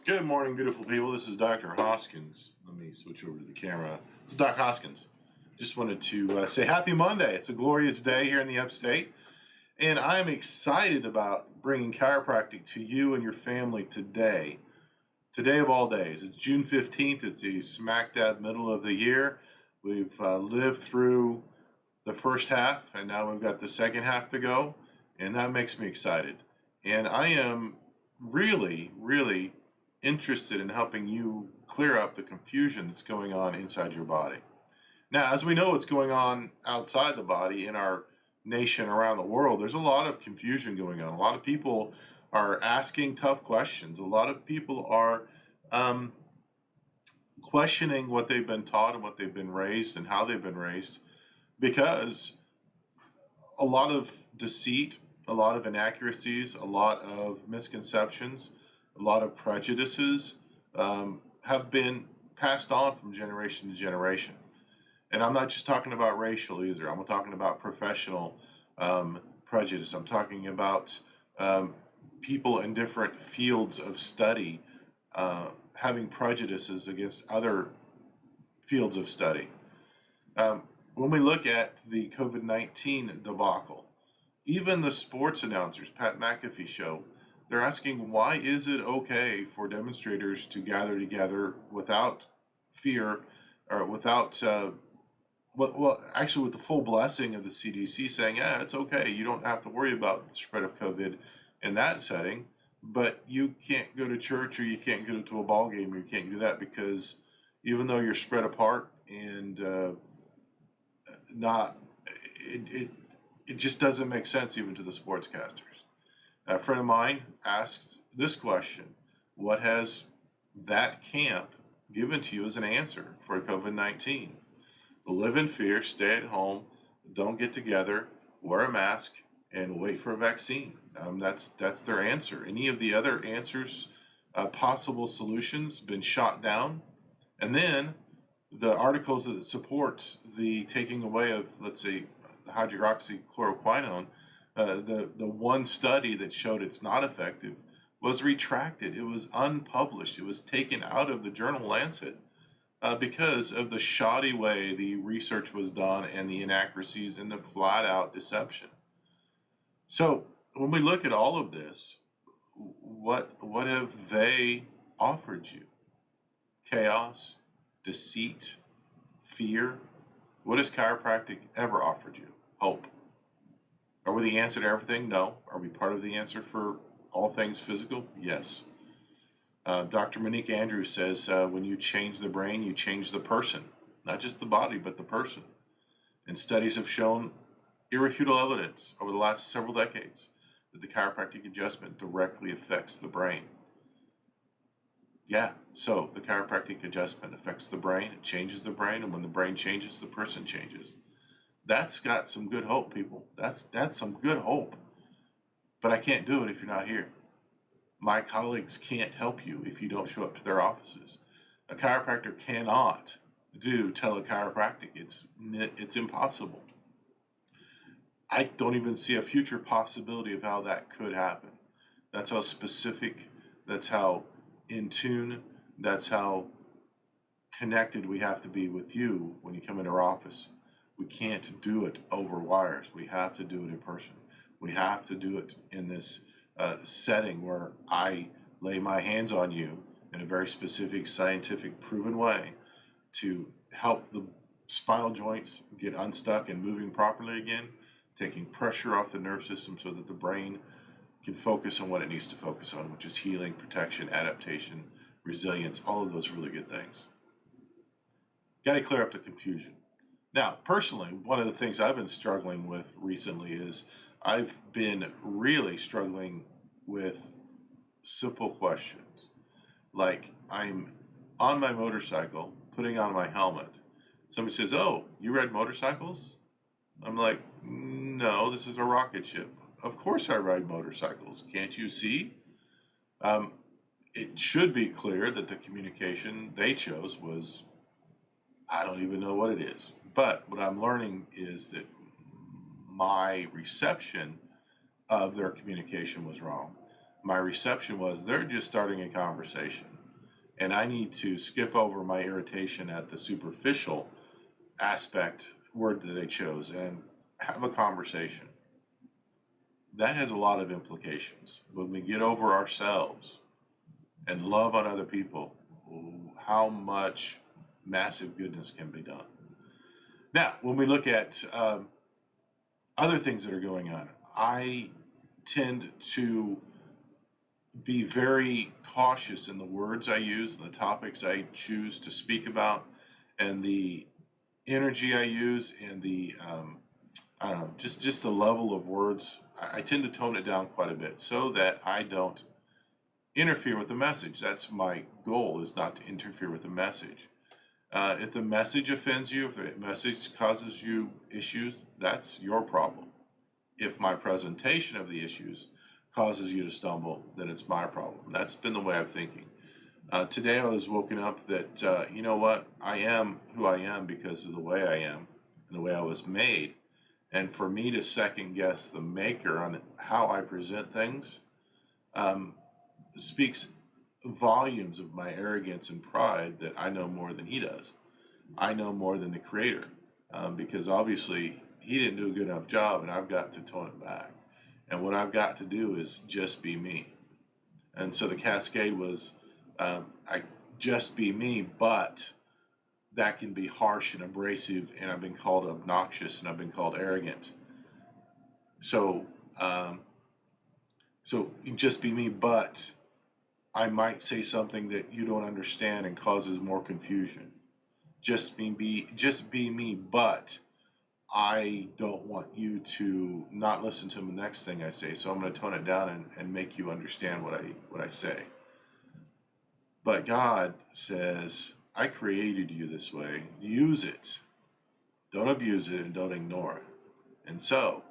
Good morning, beautiful people. This is Dr. Hoskins. Let me switch over to the camera. This is Doc Hoskins. Just wanted to say happy Monday. It's a glorious day here in the upstate, and I'm excited about bringing chiropractic to you and your family today. Today of all days. It's June 15th. It's the smack dab middle of the year. We've lived through the first half, and now we've got the second half to go, and that makes me excited. And I am really interested in helping you clear up the confusion that's going on inside your body. Now, as we know what's going on outside the body in our nation, around the world, there's a lot of confusion going on. A lot of people are asking tough questions. A lot of people are questioning what they've been taught and what they've been raised and how they've been raised, because a lot of deceit, a lot of inaccuracies, a lot of misconceptions, a lot of prejudices have been passed on from generation to generation. And I'm not just talking about racial either. I'm talking about professional prejudice. I'm talking about people in different fields of study having prejudices against other fields of study. When we look at the COVID-19 debacle, even the sports announcers, Pat McAfee show, they're asking, why is it okay for demonstrators to gather together without fear, or without, actually with the full blessing of the CDC saying, yeah, it's okay, you don't have to worry about the spread of COVID in that setting, but you can't go to church, or you can't go to a ball game, or you can't do that because even though you're spread apart and it just doesn't make sense even to the sportscasters. A friend of mine asked this question: what has that camp given to you as an answer for COVID-19? Live in fear, stay at home, don't get together, wear a mask, and wait for a vaccine. That's their answer. Any of the other answers, possible solutions, been shot down. And then the articles that support the taking away of, let's say, the hydroxychloroquine, the one study that showed it's not effective was retracted. It was unpublished. It was taken out of the journal Lancet because of the shoddy way the research was done and the inaccuracies and the flat out deception. So when we look at all of this, what have they offered you? Chaos, deceit, fear. What has chiropractic ever offered you? Hope. Are we the answer to everything? No. Are we part of the answer for all things physical? Yes. Dr. Monique Andrews says when you change the brain, you change the person. Not just the body, but the person. And studies have shown irrefutable evidence over the last several decades that the chiropractic adjustment directly affects the brain. Yeah, so the chiropractic adjustment affects the brain, it changes the brain, and when the brain changes, the person changes. That's got some good hope, people. That's some good hope. But I can't do it if you're not here. My colleagues can't help you if you don't show up to their offices. A chiropractor cannot do telechiropractic. It's impossible. I don't even see a future possibility of how that could happen. That's how specific, that's how in tune, that's how connected we have to be with you when you come into our office. We can't do it over wires. We have to do it in person. We have to do it in this setting where I lay my hands on you in a very specific, scientific, proven way to help the spinal joints get unstuck and moving properly again, taking pressure off the nerve system so that the brain can focus on what it needs to focus on, which is healing, protection, adaptation, resilience, all of those really good things. Got to clear up the confusion. Now, personally, one of the things I've been struggling with recently is I've been really struggling with simple questions. Like, I'm on my motorcycle, putting on my helmet. Somebody says, "Oh, you ride motorcycles?" I'm like, "No, this is a rocket ship." "Of course I ride motorcycles. Can't you see?" It should be clear that the communication they chose was, I don't even know what it is. But what I'm learning is that my reception of their communication was wrong. My reception was they're just starting a conversation. and I need to skip over my irritation at the superficial aspect word that they chose and have a conversation. That has a lot of implications. When we get over ourselves and love on other people, how much massive goodness can be done. Now, when we look at other things that are going on, I tend to be very cautious in the words I use and the topics I choose to speak about and the energy I use and the I don't know, just the level of words. I tend to tone it down quite a bit so that I don't interfere with the message. That's my goal, is not to interfere with the message. If the message offends you, if the message causes you issues, that's your problem. If my presentation of the issues causes you to stumble, then it's my problem. That's been the way I'm thinking. Today I was woken up that, you know what, I am who I am because of the way I am and the way I was made. And for me to second guess the maker on how I present things speaks volumes of my arrogance and pride that I know more than he does. I know more than the creator, because obviously he didn't do a good enough job and I've got to tone it back. And what I've got to do is just be me. And so the cascade was, I just be me, but that can be harsh and abrasive, and I've been called obnoxious and I've been called arrogant. So, so just be me, but I might say something that you don't understand and causes more confusion. Just be me, but I don't want you to not listen to the next thing I say. So I'm going to tone it down and make you understand what I say. But God says, I created you this way. Use it. Don't abuse it and don't ignore it. And so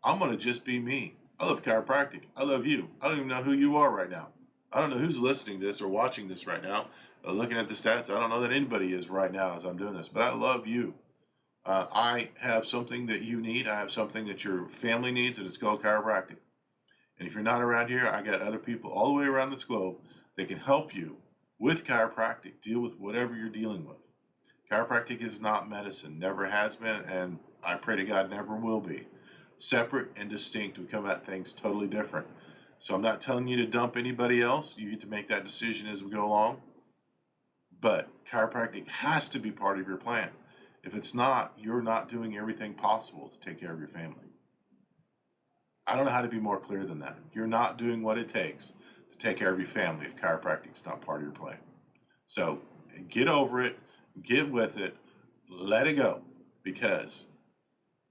I'm going to just be me. I love chiropractic. I love you. I don't even know who you are right now. I don't know who's listening to this or watching this right now, or looking at the stats. I don't know that anybody is right now as I'm doing this, but I love you. I have something that you need. I have something that your family needs, and it's called chiropractic. And if you're not around here, I got other people all the way around this globe that can help you with chiropractic deal with whatever you're dealing with. Chiropractic is not medicine, never has been, and I pray to God never will be. Separate and distinct. We come at things totally different. So I'm not telling you to dump anybody else. You get to make that decision as we go along. But chiropractic has to be part of your plan. If it's not, you're not doing everything possible to take care of your family. I don't know how to be more clear than that. You're not doing what it takes to take care of your family if chiropractic is not part of your plan. So get over it, get with it, let it go, because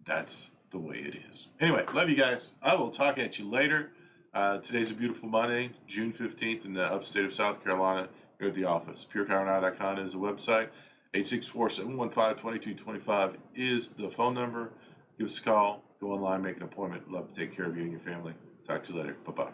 that's the way it is. Anyway, love you guys. I will talk at you later. Today's a beautiful Monday, June 15th in the upstate of South Carolina. Here at the office. PureChiroNow.com is the website. 864-715-2225 is the phone number. Give us a call. Go online, make an appointment. Love to take care of you and your family. Talk to you later. Bye-bye.